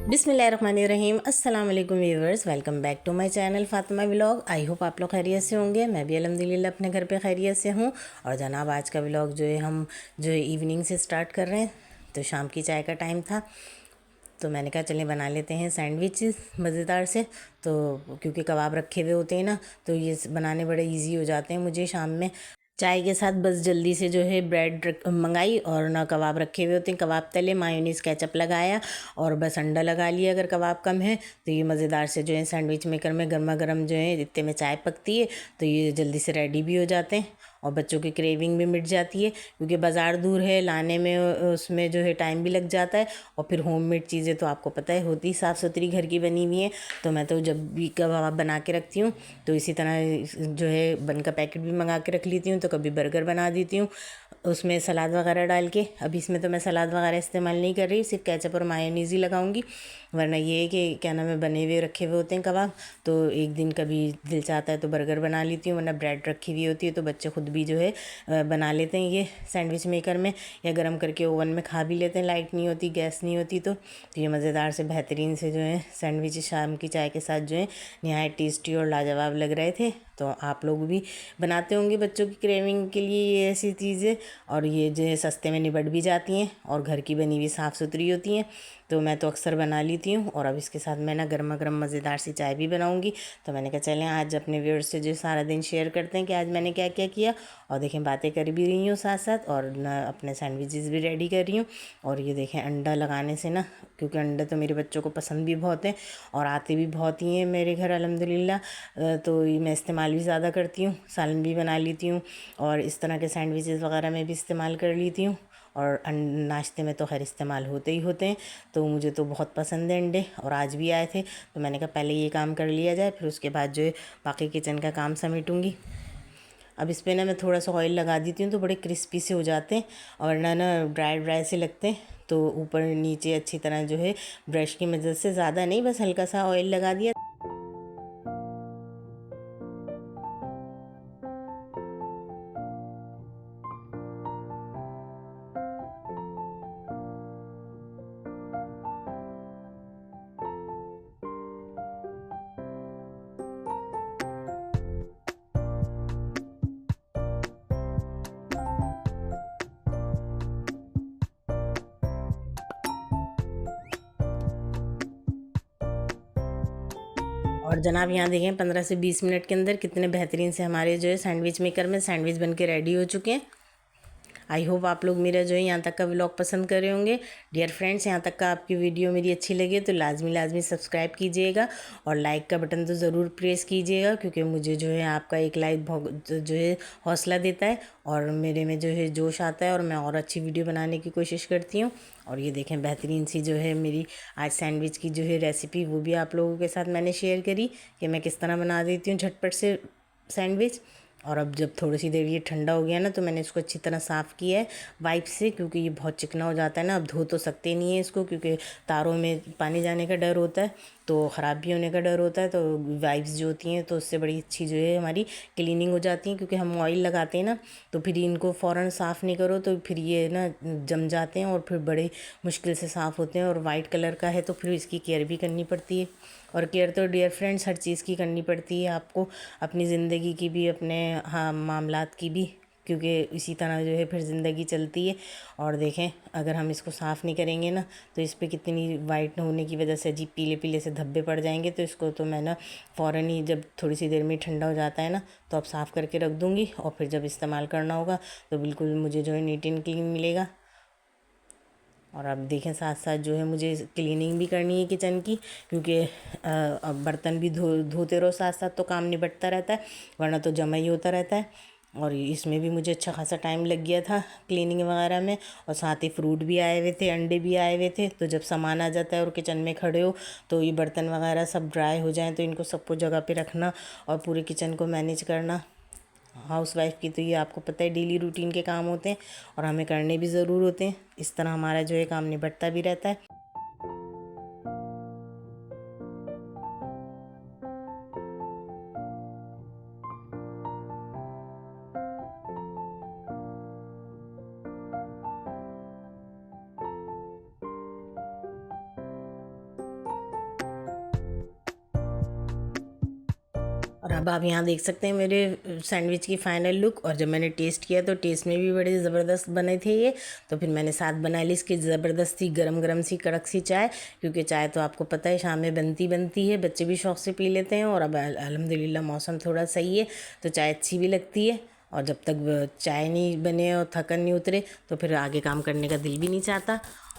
बिस्मिल्लाहिर्रहमानिर्रहीम। अस्सलाम वालेकुम viewers, welcome back to my channel Fatima vlog. I hope आप लोग खैरियत से होंगे। मैं भी अल्हम्दुलिल्लाह अपने घर पे खैरियत से हूँ। और जनाब आज का व्लॉग जो है हम इवनिंग से स्टार्ट कर रहे हैं। तो शाम की चाय का टाइम था, तो मैंने कहा चलें बना लेते हैं सैंडविचेस मज़ेदार से। तो क्योंकि कबाब रखे हुए होते हैं ना, तो ये बनाने बड़े इजी हो जाते हैं मुझे शाम में चाय के साथ। बस जल्दी से जो है ब्रेड मंगाई और ना कबाब रखे हुए होते हैं, कबाब तले, मायोनीज़ केचप लगाया और बस अंडा लगा लिया अगर कबाब कम है तो। ये मज़ेदार से जो है सैंडविच मेकर में गर्मा गर्म जो है इतने में चाय पकती है, तो ये जल्दी से रेडी भी हो जाते हैं और बच्चों की क्रेविंग भी मिट जाती है। क्योंकि बाज़ार दूर है, लाने में उसमें जो है टाइम भी लग जाता है। और फिर होममेड चीज़ें तो आपको पता है होती साफ़ सुथरी घर की बनी हुई है। तो मैं तो जब भी कबाब बना के रखती हूँ तो इसी तरह जो है बन का पैकेट भी मंगा के रख लेती हूँ। तो कभी बर्गर बना देती हूँ उसमें सलाद वगैरह डाल के। अब इसमें तो मैं सलाद वगैरह इस्तेमाल नहीं कर रही, सिर्फ केचप और मायोनीज़ ही लगाऊंगी। वरना ये है कि क्या नाम है बने हुए रखे हुए होते हैं कबाब, तो एक दिन कभी दिल चाहता है तो बर्गर बना लेती हूँ, वरना ब्रेड रखी हुई होती है तो बच्चे खुद भी जो है बना लेते हैं ये सैंडविच मेकर में, या गर्म करके ओवन में खा भी लेते हैं। लाइट नहीं होती, गैस नहीं होती तो ये मज़ेदार से बेहतरीन से जो है सैंडविच शाम की चाय के साथ जो है नहायत टेस्टी और लाजवाब लग रहे थे। तो आप लोग भी बनाते होंगे बच्चों की क्रेविंग के लिए ये ऐसी चीज़ें। और ये जो है सस्ते में निबट भी जाती हैं और घर की बनी हुई साफ़ सुथरी होती हैं। तो मैं तो अक्सर बना लेती हूँ। और अब इसके साथ मैं ना गर्मा गर्म मज़ेदार सी चाय भी बनाऊँगी। तो मैंने कहा चलें आज अपने व्यूअर्स से जो सारा दिन शेयर करते हैं कि आज मैंने क्या क्या किया। और देखें बातें कर भी रही हूँ साथ साथ, और ना अपने सैंडविचेस भी रेडी कर रही हूँ। और ये देखें अंडा लगाने से ना, क्योंकि अंडा तो मेरे बच्चों को पसंद भी बहुत है और आते भी बहुत ही हैं मेरे घर अल्हम्दुलिल्लाह। तो ये मैं इस्तेमाल भी ज़्यादा करती हूँ, सालन भी बना लेती हूँ और इस तरह के सैंडविचेस वगैरह में भी इस्तेमाल कर लेती हूँ। और नाश्ते में तो खैर इस्तेमाल होते ही होते हैं। तो मुझे तो बहुत पसंद है अंडे, और आज भी आए थे तो मैंने कहा पहले ये काम कर लिया जाए, फिर उसके बाद जो है बाकी किचन का काम समेटूँगी। अब इस पर ना मैं थोड़ा सा ऑयल लगा देती हूँ तो बड़े क्रिस्पी से हो जाते हैं, और ना ना ड्राई ड्राई से लगते हैं। तो ऊपर नीचे अच्छी तरह जो है ब्रश की मदद से, ज़्यादा नहीं बस हल्का सा ऑयल लगा दिया। और जनाब यहाँ देखें 15 से 20 मिनट के अंदर कितने बेहतरीन से हमारे जो है सैंडविच मेकर में सैंडविच बन के रेडी हो चुके हैं। आई होप आप लोग मेरा जो है यहाँ तक का व्लॉग पसंद कर रहे होंगे। डियर फ्रेंड्स, यहाँ तक का आपकी वीडियो मेरी अच्छी लगी तो लाजमी सब्सक्राइब कीजिएगा और लाइक का बटन तो ज़रूर प्रेस कीजिएगा, क्योंकि मुझे जो है आपका एक लाइक बहुत जो है हौसला देता है और मेरे में जो है जोश आता है और मैं और अच्छी वीडियो बनाने की कोशिश करती हूँ। और ये देखें बेहतरीन सी जो है मेरी आज सैंडविच की जो है रेसिपी, वो भी आप लोगों के साथ मैंने शेयर करी कि मैं किस तरह बना देती हूँ झटपट से सैंडविच। और अब जब थोड़ी सी देर ये ठंडा हो गया ना, तो मैंने इसको अच्छी तरह साफ़ किया है वाइप से, क्योंकि ये बहुत चिकना हो जाता है ना। अब धो तो सकते नहीं है इसको, क्योंकि तारों में पानी जाने का डर होता है, तो ख़राब भी होने का डर होता है। तो वाइप्स जो होती हैं तो उससे बड़ी अच्छी जो है हमारी क्लीनिंग हो जाती है। क्योंकि हम ऑयल लगाते हैं ना, तो फिर इनको फ़ौरन साफ़ नहीं करो तो फिर ये ना जम जाते हैं और फिर बड़े मुश्किल से साफ़ होते हैं। और वाइट कलर का है तो फिर इसकी केयर भी करनी पड़ती है। और केयर तो डियर फ्रेंड्स हर चीज़ की करनी पड़ती है आपको, अपनी ज़िंदगी की भी, अपने हाँ मामलात की भी, क्योंकि इसी तरह जो है फिर ज़िंदगी चलती है। और देखें अगर हम इसको साफ़ नहीं करेंगे ना, तो इस पर कितनी वाइट होने की वजह से अजीब पीले पीले से धब्बे पड़ जाएंगे। तो इसको तो मैं ना फ़ौरन ही जब थोड़ी सी देर में ठंडा हो जाता है ना, तो अब साफ़ करके रख दूँगी और फिर जब इस्तेमाल करना होगा तो बिल्कुल मुझे जो है नीट एंड क्लीन मिलेगा। और अब देखें साथ साथ जो है मुझे क्लीनिंग भी करनी है किचन की, क्योंकि अब बर्तन भी धोते रहो साथ साथ तो काम निबटता रहता है, वरना तो जमा ही होता रहता है। और इसमें भी मुझे अच्छा खासा टाइम लग गया था क्लीनिंग वगैरह में। और साथ ही फ्रूट भी आए हुए थे, अंडे भी आए हुए थे। तो जब सामान आ जाता है और किचन में खड़े हो तो ये बर्तन वगैरह सब ड्राई हो जाएं, तो इनको सबको जगह पे रखना और पूरे किचन को मैनेज करना, हाउस वाइफ की तो ये आपको पता है डेली रूटीन के काम होते हैं और हमें करने भी ज़रूर होते हैं। इस तरह हमारा जो है काम निबटता भी रहता है। और अब आप यहाँ देख सकते हैं मेरे सैंडविच की फ़ाइनल लुक। और जब मैंने टेस्ट किया तो टेस्ट में भी बड़े ज़बरदस्त बने थे ये। तो फिर मैंने साथ बना ली इसकी ज़बरदस्ती गरम गरम सी कड़क सी चाय, क्योंकि चाय तो आपको पता है शाम में बनती है, बच्चे भी शौक़ से पी लेते हैं। और अब अल्हम्दुलिल्लाह मौसम थोड़ा सही है तो चाय अच्छी भी लगती है। और जब तक चाय नहीं बने और थकन नहीं उतरे तो फिर आगे काम करने का दिल भी नहीं चाहता।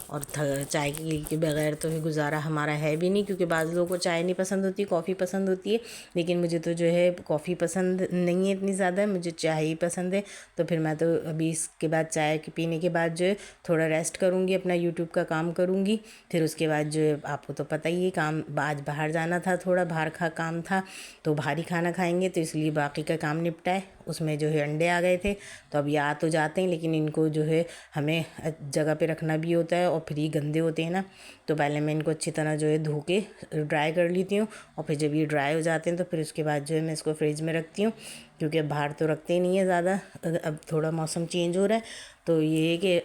और चाय के बगैर तो फिर गुजारा हमारा है भी नहीं, क्योंकि बाज़ लोगों को चाय नहीं पसंद होती, कॉफ़ी पसंद होती है। लेकिन मुझे तो जो है कॉफ़ी पसंद नहीं है इतनी ज़्यादा, मुझे चाय ही पसंद है। तो फिर मैं तो अभी इसके बाद चाय के पीने के बाद जो है थोड़ा रेस्ट करूँगी, अपना यूट्यूब का काम करूँगी। फिर उसके बाद जो है आपको तो पता ही है काम, आज बाहर जाना था, थोड़ा बाहर का काम था तो बाहर ही खाना खाएँगे, तो इसलिए बाकी का काम निपटाए। उसमें जो है अंडे आ गए थे, तो अब ये आ तो जाते हैं लेकिन इनको जो है हमें जगह पे रखना भी होता है, और फिर ये गंदे होते हैं ना। तो पहले मैं इनको अच्छी तरह जो है धो के ड्राई कर लेती हूँ, और फिर जब ये ड्राई हो जाते हैं तो फिर उसके बाद जो है मैं इसको फ्रिज में रखती हूँ, क्योंकि अब बाहर तो रखते ही नहीं है ज़्यादा। अब थोड़ा मौसम चेंज हो रहा है तो ये है कि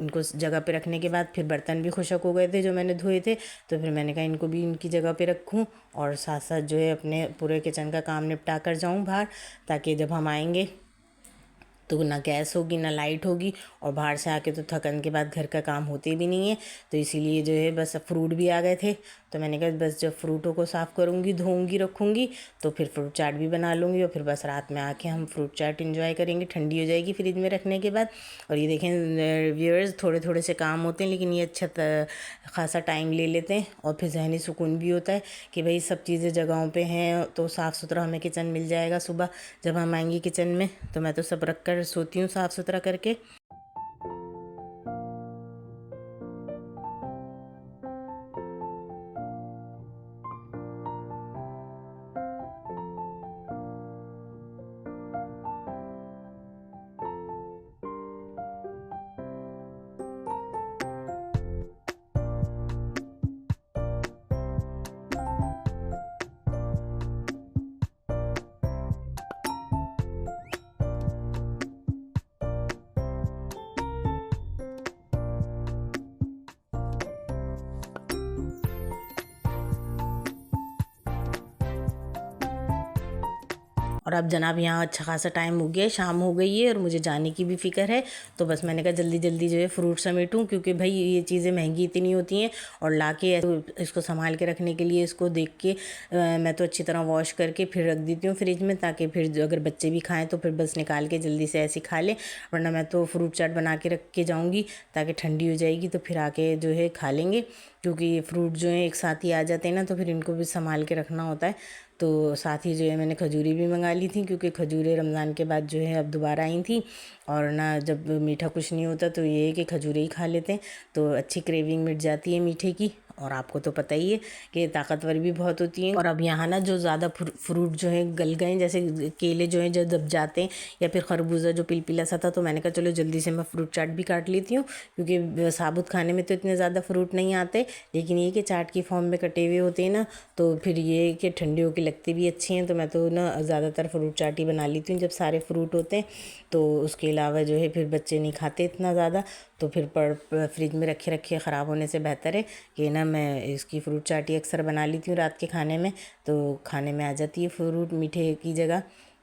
इनको जगह पे रखने के बाद फिर बर्तन भी खुशक हो गए थे जो मैंने धोए थे, तो फिर मैंने कहा इनको भी इनकी जगह पे रखूँ और साथ साथ जो है अपने पूरे किचन का काम निपटा कर जाऊँ बाहर, ताकि जब हम आएंगे तो ना गैस होगी ना लाइट होगी, और बाहर से आके तो थकन के बाद घर का काम होते भी नहीं है। तो इसीलिए जो है बस फ्रूट भी आ गए थे, तो मैंने कहा बस जब फ्रूटों को साफ़ करूँगी, धोऊँगी, रखूँगी तो फिर फ्रूट चाट भी बना लूँगी, और फिर बस रात में आके हम फ्रूट चाट इंजॉय करेंगे, ठंडी हो जाएगी फ्रिज में रखने के बाद। और ये देखें व्यूअर्स, थोड़े थोड़े से काम होते हैं लेकिन ये अच्छा खासा टाइम ले लेते हैं, और फिर जहनी सुकून भी होता है कि भाई सब चीज़ें जगहों पे हैं, तो साफ़ सुथरा हमें किचन मिल जाएगा। सुबह जब हम आएंगे किचन में तो मैं तो सब रख कर सोती हूँ साफ़ सुथरा करके। और अब जनाब यहाँ अच्छा खासा टाइम हो गया है, शाम हो गई है और मुझे जाने की भी फ़िक्र है। तो बस मैंने कहा जल्दी जल्दी जो है फ्रूट समेटूँ, क्योंकि भाई ये चीज़ें महंगी इतनी होती हैं, और ला के इसको संभाल के रखने के लिए इसको देख के मैं तो अच्छी तरह वॉश करके फिर रख देती हूँ फ्रिज में, ताकि फिर अगर बच्चे भी खाएँ तो फिर बस निकाल के जल्दी से ऐसे खा लें। वरना मैं तो फ्रूट चाट बना के रख के जाऊँगी ताकि ठंडी हो जाएगी तो फिर आके जो है खा लेंगे, क्योंकि ये फ्रूट जो है एक साथ ही आ जाते हैं ना, तो फिर इनको भी संभाल के रखना होता है। तो साथ ही जो है मैंने खजूरी भी मंगा ली थी, क्योंकि खजूरें रमज़ान के बाद जो है अब दोबारा आई थी, और ना जब मीठा कुछ नहीं होता तो ये है कि खजूरें ही खा लेते हैं, तो अच्छी क्रेविंग मिट जाती है मीठे की। और आपको तो पता ही है कि ताकतवर भी बहुत होती हैं। और अब यहाँ ना जो ज़्यादा फ्रूट जो है गल गए, जैसे केले जो हैं जो दब जाते हैं, या फिर खरबूजा जो पिलपिला सा था, तो मैंने कहा चलो जल्दी से मैं फ्रूट चाट भी काट लेती हूँ, क्योंकि साबुत खाने में तो इतने ज़्यादा फ्रूट नहीं आते, लेकिन ये कि चाट की फॉर्म में कटे हुए होते हैं ना, तो फिर ये कि ठंडियों के लगते भी अच्छे हैं। तो मैं तो ना ज़्यादातर फ्रूट चाट ही बना लेती हूँ जब सारे फ्रूट होते हैं। तो उसके अलावा जो है फिर बच्चे नहीं खाते इतना ज़्यादा, तो फिर फ्रिज में रखे रखे ख़राब होने से बेहतर है कि ना मैं इसकी फ्रूट चाट ही अक्सर बना लेती हूँ रात के खाने में, तो खाने में आ जाती है फ्रूट मीठे की जगह।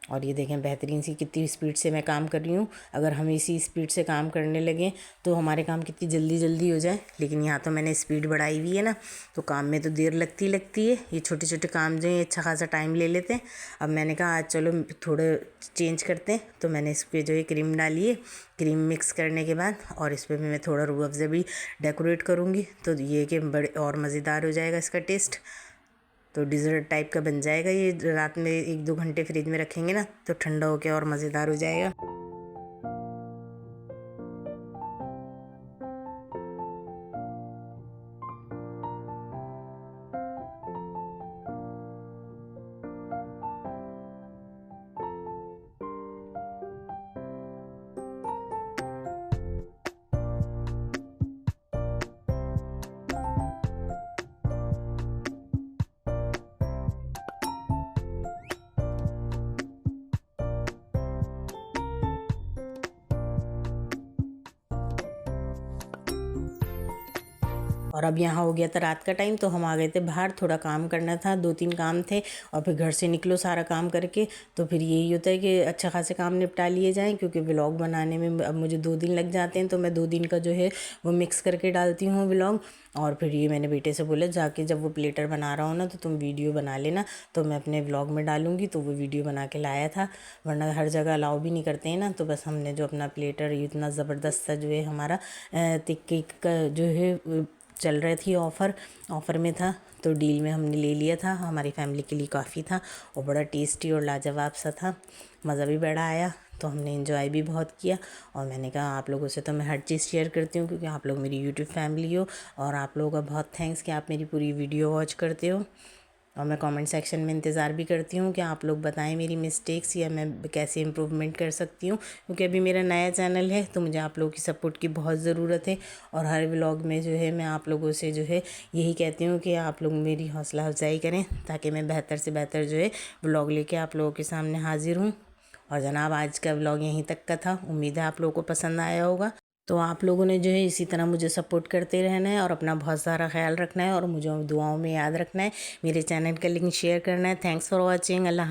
और ये देखें बेहतरीन सी कितनी स्पीड से मैं काम कर रही हूँ। अगर हम इसी स्पीड से काम करने लगें तो हमारे काम कितनी जल्दी जल्दी हो जाए, लेकिन यहाँ तो मैंने स्पीड बढ़ाई हुई है ना, तो काम में तो देर लगती है। ये छोटे छोटे काम जो हैं अच्छा खासा टाइम ले लेते हैं। अब मैंने कहा आज चलो थोड़ा चेंज करते हैं, तो मैंने इस पर जो है क्रीम डाली है। क्रीम मिक्स करने के बाद और इस पर मैं थोड़ा रूह अफ़ज़ा भी डेकोरेट करूँगी, तो ये कि बड़े और मज़ेदार हो जाएगा इसका टेस्ट। तो डिज़र्ट टाइप का बन जाएगा ये। रात में 1-2 घंटे फ्रिज में रखेंगे ना तो ठंडा होकर और मज़ेदार हो जाएगा। और अब यहाँ हो गया था रात का टाइम, तो हम आ गए थे बाहर, थोड़ा काम करना था, 2-3 काम थे। और फिर घर से निकलो सारा काम करके, तो फिर यही होता है कि अच्छा खासे काम निपटा लिए जाएँ, क्योंकि व्लॉग बनाने में अब मुझे 2 दिन लग जाते हैं, तो मैं 2 दिन का जो है वो मिक्स करके डालती हूँ व्लॉग। और फिर ये मैंने बेटे से बोला, जाके जब वो प्लेटर बना रहा हो ना, तो तुम वीडियो बना लेना, तो मैं अपने व्लॉग में डालूँगी। तो वो वीडियो बना के लाया था, वरना हर जगह अलाउ भी नहीं करते हैं ना। तो बस हमने जो अपना प्लेटर इतना ज़बरदस्त सा जो है हमारा तिक्के का जो है चल रही थी, ऑफ़र में था, तो डील में हमने ले लिया था। हमारी फैमिली के लिए काफ़ी था और बड़ा टेस्टी और लाजवाब सा था, मज़ा भी बड़ा आया। तो हमने एंजॉय भी बहुत किया। और मैंने कहा आप लोगों से तो मैं हर चीज़ शेयर करती हूँ, क्योंकि आप लोग मेरी यूट्यूब फैमिली हो, और आप लोगों का बहुत थैंक्स कि आप मेरी पूरी वीडियो वॉच करते हो। और मैं कमेंट सेक्शन में इंतज़ार भी करती हूँ कि आप लोग बताएं मेरी मिस्टेक्स या मैं कैसे इम्प्रूवमेंट कर सकती हूँ, क्योंकि अभी मेरा नया चैनल है, तो मुझे आप लोगों की सपोर्ट की बहुत ज़रूरत है। और हर व्लॉग में जो है मैं आप लोगों से जो है यही कहती हूँ कि आप लोग मेरी हौसला अफजाई करें, ताकि मैं बेहतर से बेहतर जो है व्लॉग लेके आप लोगों के सामने हाज़िर हूँ। और जनाब आज का व्लॉग यहीं तक का था, उम्मीद है आप लोगों को पसंद आया होगा। तो आप लोगों ने जो है इसी तरह मुझे सपोर्ट करते रहना है, और अपना बहुत सारा ख्याल रखना है, और मुझे दुआओं में याद रखना है। मेरे चैनल का लिंक शेयर करना है। Thanks for watching. अल्लाह।